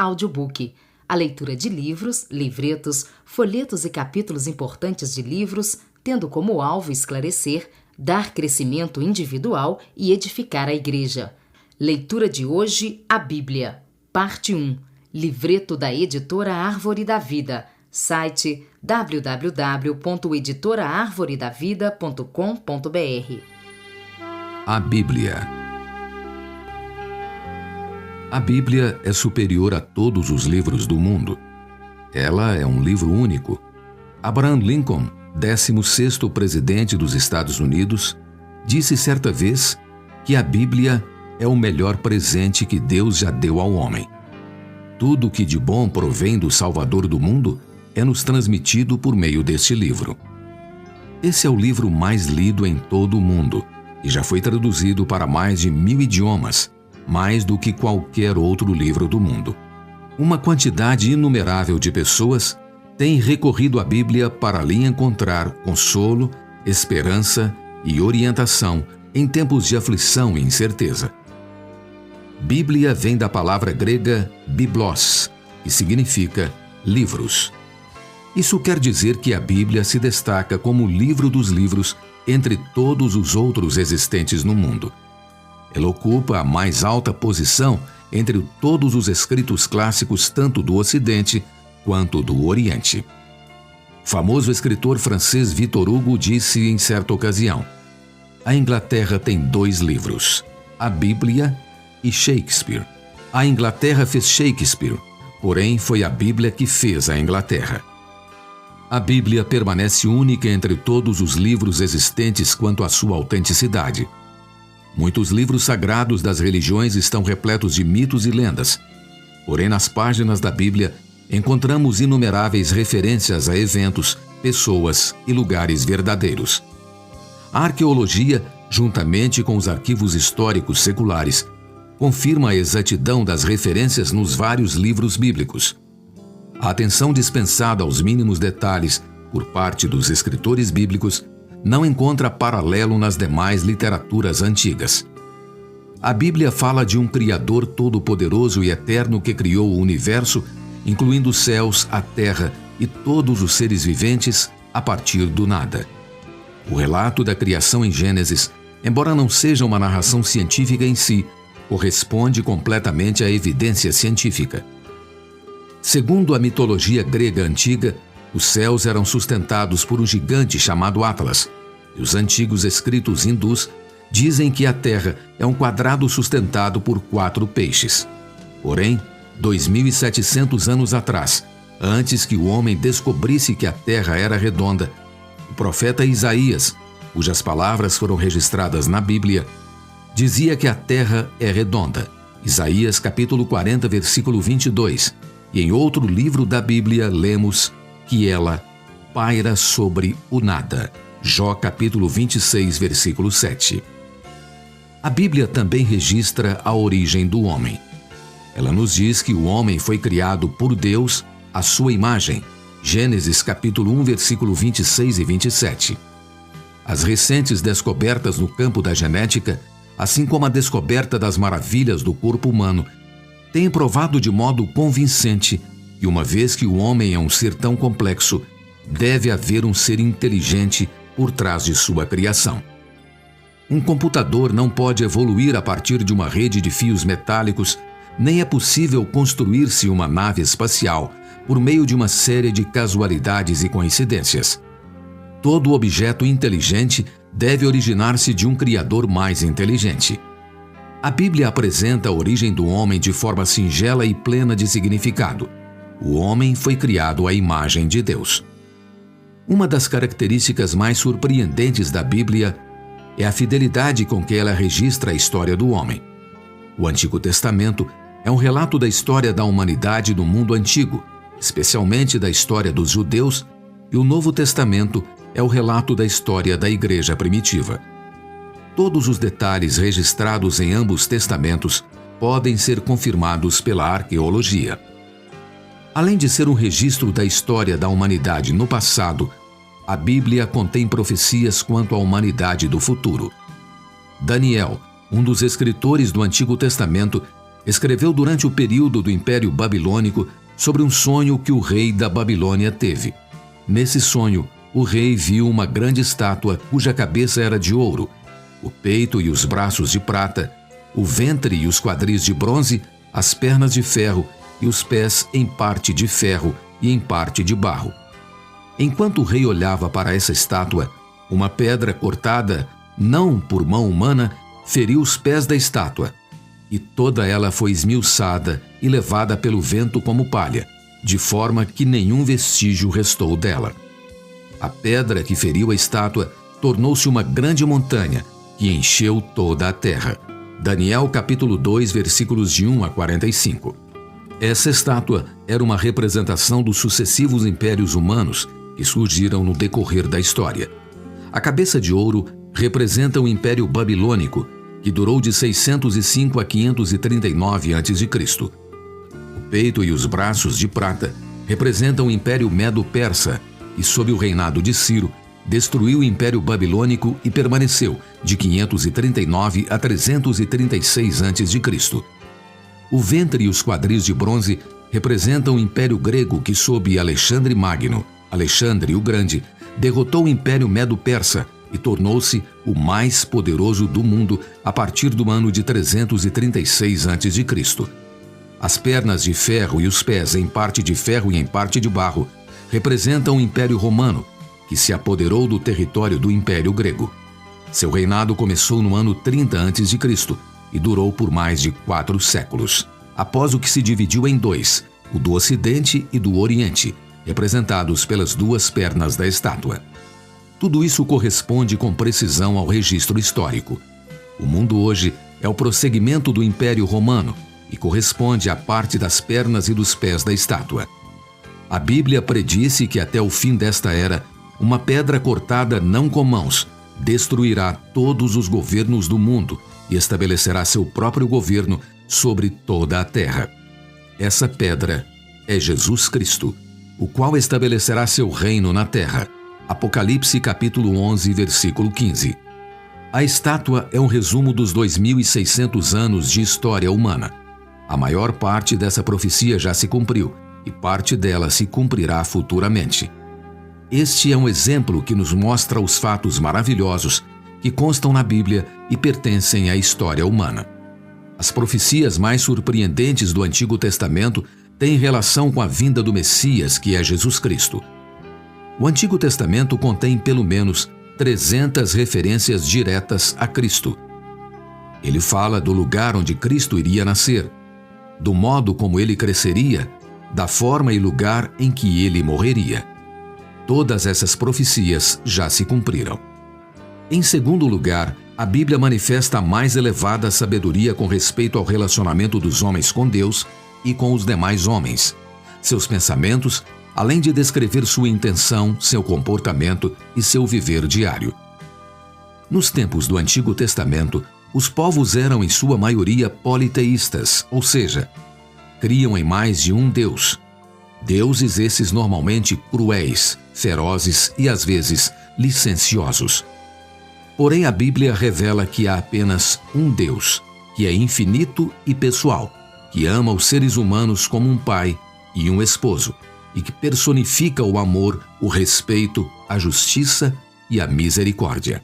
audiobook. A leitura de livros, livretos, folhetos e capítulos importantes de livros, tendo como alvo esclarecer, dar crescimento individual e edificar a igreja. Leitura de hoje, a Bíblia. Parte 1. Livreto da Editora Árvore da Vida. Site www.editoraarvoredavida.com.br. A Bíblia. A Bíblia é superior a todos os livros do mundo. Ela é um livro único. Abraham Lincoln, 16º presidente dos Estados Unidos, disse certa vez que a Bíblia é o melhor presente que Deus já deu ao homem. Tudo o que de bom provém do Salvador do mundo é nos transmitido por meio deste livro. Esse é o livro mais lido em todo o mundo e já foi traduzido para mais de 1000 idiomas, mais do que qualquer outro livro do mundo. Uma quantidade inumerável de pessoas tem recorrido à Bíblia para ali encontrar consolo, esperança e orientação em tempos de aflição e incerteza. Bíblia vem da palavra grega biblos, que significa livros. Isso quer dizer que a Bíblia se destaca como o livro dos livros entre todos os outros existentes no mundo. Ela ocupa a mais alta posição entre todos os escritos clássicos tanto do Ocidente quanto do Oriente. O famoso escritor francês Victor Hugo disse em certa ocasião: a Inglaterra tem 2 livros, a Bíblia e Shakespeare. A Inglaterra fez Shakespeare, porém foi a Bíblia que fez a Inglaterra. A Bíblia permanece única entre todos os livros existentes quanto à sua autenticidade. Muitos livros sagrados das religiões estão repletos de mitos e lendas. Porém, nas páginas da Bíblia, encontramos inumeráveis referências a eventos, pessoas e lugares verdadeiros. A arqueologia, juntamente com os arquivos históricos seculares, confirma a exatidão das referências nos vários livros bíblicos. A atenção dispensada aos mínimos detalhes por parte dos escritores bíblicos não encontra paralelo nas demais literaturas antigas. A Bíblia fala de um Criador todo-poderoso e eterno que criou o universo, incluindo os céus, a terra e todos os seres viventes a partir do nada. O relato da criação em Gênesis, embora não seja uma narração científica em si, corresponde completamente à evidência científica. Segundo a mitologia grega antiga, os céus eram sustentados por um gigante chamado Atlas, e os antigos escritos hindus dizem que a Terra é um quadrado sustentado por 4 peixes. Porém, 2700 anos atrás, antes que o homem descobrisse que a Terra era redonda, o profeta Isaías, cujas palavras foram registradas na Bíblia, dizia que a Terra é redonda. Isaías capítulo 40, versículo 22. E em outro livro da Bíblia lemos que ela paira sobre o nada. Jó capítulo 26, versículo 7. A Bíblia também registra a origem do homem. Ela nos diz que o homem foi criado por Deus à sua imagem. Gênesis capítulo 1, versículo 26 e 27. As recentes descobertas no campo da genética, assim como a descoberta das maravilhas do corpo humano, têm provado de modo convincente que, uma vez que o homem é um ser tão complexo, deve haver um ser inteligente por trás de sua criação. Um computador não pode evoluir a partir de uma rede de fios metálicos, nem é possível construir-se uma nave espacial por meio de uma série de casualidades e coincidências. Todo objeto inteligente deve originar-se de um criador mais inteligente. A Bíblia apresenta a origem do homem de forma singela e plena de significado. O homem foi criado à imagem de Deus. Uma das características mais surpreendentes da Bíblia é a fidelidade com que ela registra a história do homem. O Antigo Testamento é um relato da história da humanidade no mundo antigo, especialmente da história dos judeus, e o Novo Testamento é o relato da história da Igreja primitiva. Todos os detalhes registrados em ambos testamentos podem ser confirmados pela arqueologia. Além de ser um registro da história da humanidade no passado, a Bíblia contém profecias quanto à humanidade do futuro. Daniel, um dos escritores do Antigo Testamento, escreveu durante o período do Império Babilônico sobre um sonho que o rei da Babilônia teve. Nesse sonho, o rei viu uma grande estátua cuja cabeça era de ouro, o peito e os braços de prata, o ventre e os quadris de bronze, as pernas de ferro e os pés em parte de ferro e em parte de barro. Enquanto o rei olhava para essa estátua, uma pedra cortada, não por mão humana, feriu os pés da estátua, e toda ela foi esmiuçada e levada pelo vento como palha, de forma que nenhum vestígio restou dela. A pedra que feriu a estátua tornou-se uma grande montanha que encheu toda a terra. Daniel capítulo 2, versículos de 1 a 45. Essa estátua era uma representação dos sucessivos impérios humanos que surgiram no decorrer da história. A cabeça de ouro representa o Império Babilônico, que durou de 605 a 539 a.C. O peito e os braços de prata representam o Império Medo-Persa, que, sob o reinado de Ciro, destruiu o Império Babilônico e permaneceu de 539 a 336 a.C. O ventre e os quadris de bronze representam o Império Grego que, sob Alexandre Magno, Alexandre o Grande, derrotou o Império Medo-Persa e tornou-se o mais poderoso do mundo a partir do ano de 336 a.C. As pernas de ferro e os pés em parte de ferro e em parte de barro representam o Império Romano, que se apoderou do território do Império Grego. Seu reinado começou no ano 30 a.C. e durou por mais de 4 séculos, após o que se dividiu em dois, o do Ocidente e do Oriente, representados pelas duas pernas da estátua. Tudo isso corresponde com precisão ao registro histórico. O mundo hoje é o prosseguimento do Império Romano e corresponde à parte das pernas e dos pés da estátua. A Bíblia predisse que até o fim desta era, uma pedra cortada não com mãos destruirá todos os governos do mundo e estabelecerá seu próprio governo sobre toda a terra. Essa pedra é Jesus Cristo, o qual estabelecerá seu reino na terra. Apocalipse capítulo 11, versículo 15. A estátua é um resumo dos 2.600 anos de história humana. A maior parte dessa profecia já se cumpriu e parte dela se cumprirá futuramente. Este é um exemplo que nos mostra os fatos maravilhosos que constam na Bíblia e pertencem à história humana. As profecias mais surpreendentes do Antigo Testamento têm relação com a vinda do Messias, que é Jesus Cristo. O Antigo Testamento contém pelo menos 300 referências diretas a Cristo. Ele fala do lugar onde Cristo iria nascer, do modo como ele cresceria, da forma e lugar em que ele morreria. Todas essas profecias já se cumpriram. Em segundo lugar, a Bíblia manifesta a mais elevada sabedoria com respeito ao relacionamento dos homens com Deus e com os demais homens, seus pensamentos, além de descrever sua intenção, seu comportamento e seu viver diário. Nos tempos do Antigo Testamento, os povos eram em sua maioria politeístas, ou seja, criam em mais de um Deus. Deuses esses normalmente cruéis, ferozes e às vezes licenciosos. Porém, a Bíblia revela que há apenas um Deus, que é infinito e pessoal, que ama os seres humanos como um pai e um esposo, e que personifica o amor, o respeito, a justiça e a misericórdia.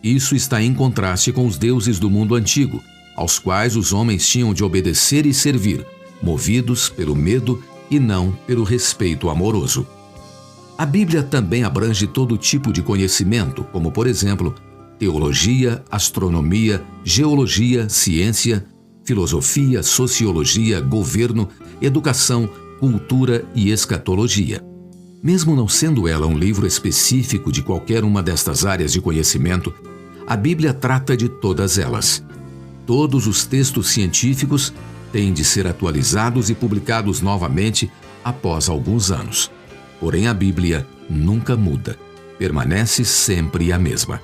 Isso está em contraste com os deuses do mundo antigo, aos quais os homens tinham de obedecer e servir, movidos pelo medo e não pelo respeito amoroso. A Bíblia também abrange todo tipo de conhecimento, como, por exemplo, teologia, astronomia, geologia, ciência, filosofia, sociologia, governo, educação, cultura e escatologia. Mesmo não sendo ela um livro específico de qualquer uma destas áreas de conhecimento, a Bíblia trata de todas elas. Todos os textos científicos têm de ser atualizados e publicados novamente após alguns anos. Porém, a Bíblia nunca muda, permanece sempre a mesma.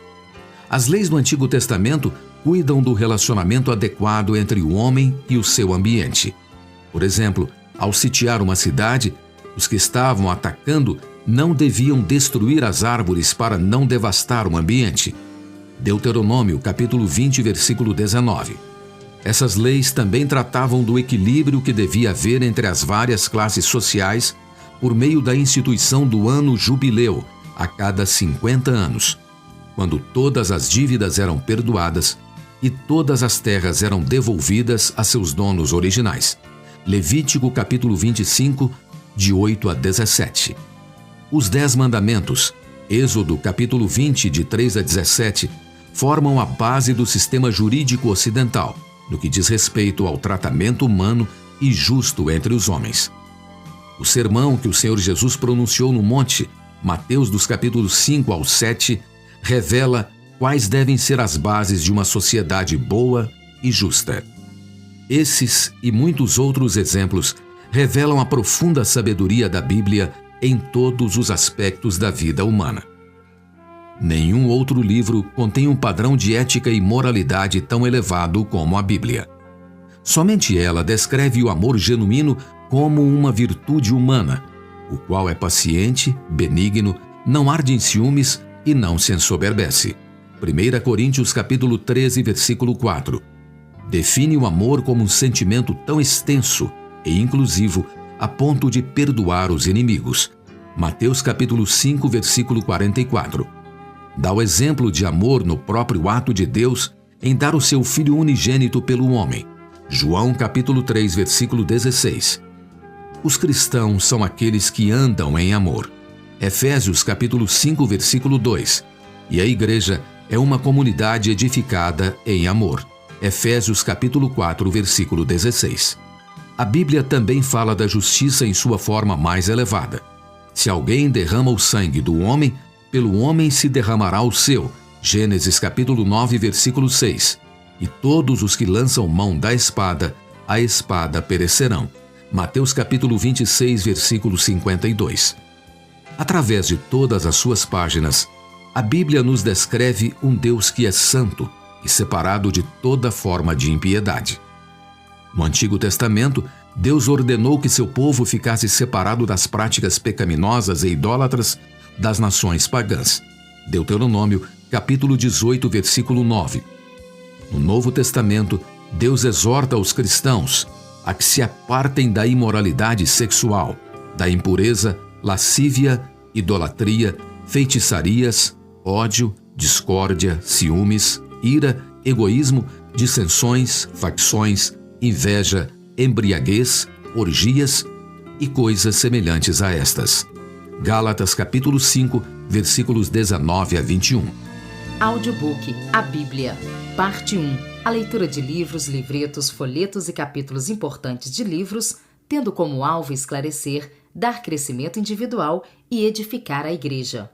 As leis do Antigo Testamento cuidam do relacionamento adequado entre o homem e o seu ambiente. Por exemplo, ao sitiar uma cidade, os que estavam atacando não deviam destruir as árvores para não devastar o ambiente. Deuteronômio, capítulo 20, versículo 19. Essas leis também tratavam do equilíbrio que devia haver entre as várias classes sociais por meio da instituição do ano jubileu, a cada 50 anos, quando todas as dívidas eram perdoadas e todas as terras eram devolvidas a seus donos originais. Levítico capítulo 25, de 8 a 17. Os 10 mandamentos, Êxodo capítulo 20, de 3 a 17, formam a base do sistema jurídico ocidental, no que diz respeito ao tratamento humano e justo entre os homens. O sermão que o Senhor Jesus pronunciou no monte, Mateus dos capítulos 5 ao 7, revela quais devem ser as bases de uma sociedade boa e justa. Esses e muitos outros exemplos revelam a profunda sabedoria da Bíblia em todos os aspectos da vida humana. Nenhum outro livro contém um padrão de ética e moralidade tão elevado como a Bíblia. Somente ela descreve o amor genuíno como uma virtude humana, o qual é paciente, benigno, não arde em ciúmes e não se ensoberbece. 1 Coríntios capítulo 13, versículo 4. Define o amor como um sentimento tão extenso e inclusivo a ponto de perdoar os inimigos. Mateus capítulo 5, versículo 44. Dá o exemplo de amor no próprio ato de Deus em dar o seu Filho unigênito pelo homem. João capítulo 3, versículo 16. Os cristãos são aqueles que andam em amor. Efésios capítulo 5, versículo 2. E a igreja é uma comunidade edificada em amor. Efésios capítulo 4, versículo 16. A Bíblia também fala da justiça em sua forma mais elevada. Se alguém derrama o sangue do homem, pelo homem se derramará o seu. Gênesis capítulo 9, versículo 6. E todos os que lançam mão da espada, a espada perecerão. Mateus capítulo 26, versículo 52. Através de todas as suas páginas, a Bíblia nos descreve um Deus que é santo e separado de toda forma de impiedade. No Antigo Testamento, Deus ordenou que seu povo ficasse separado das práticas pecaminosas e idólatras das nações pagãs. Deuteronômio, capítulo 18, versículo 9. No Novo Testamento, Deus exorta os cristãos a que se apartem da imoralidade sexual, da impureza, lascívia, idolatria, feitiçarias, ódio, discórdia, ciúmes, ira, egoísmo, dissensões, facções, inveja, embriaguez, orgias e coisas semelhantes a estas. Gálatas capítulo 5, versículos 19 a 21. Audiobook A Bíblia, parte 1. A leitura de livros, livretos, folhetos e capítulos importantes de livros, tendo como alvo esclarecer, dar crescimento individual e edificar a igreja.